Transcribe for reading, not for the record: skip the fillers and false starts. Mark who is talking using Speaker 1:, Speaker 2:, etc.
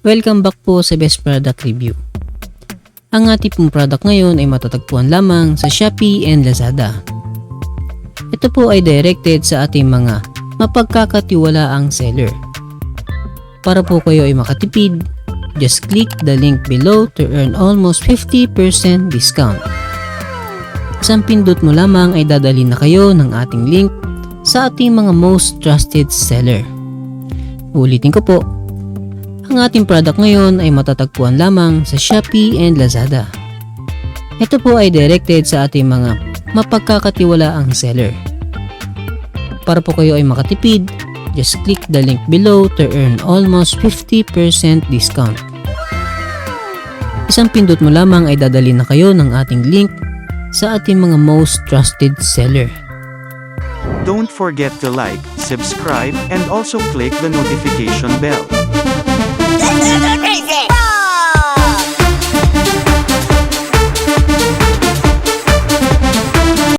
Speaker 1: Welcome back po sa Best Product Review. Ang ating pong product ngayon ay matatagpuan lamang sa Shopee and Lazada. Ito po ay directed sa ating mga mapagkakatiwalaang seller. Para po kayo ay makatipid, just click the link below to earn almost 50% discount. Isang pindot mo lamang ay dadalhin na kayo ng ating link sa ating mga most trusted seller. Ulitin ko po, ang ating product ngayon ay matatagpuan lamang sa Shopee and Lazada. Ito po ay directed sa ating mga mapagkakatiwalaang seller. Para po kayo ay makatipid, just click the link below to earn almost 50% discount. Isang pindot mo lamang ay dadalhin na kayo ng ating link sa ating mga most trusted seller.
Speaker 2: Don't forget to like, subscribe, and also click the notification bell.
Speaker 3: This is crazy!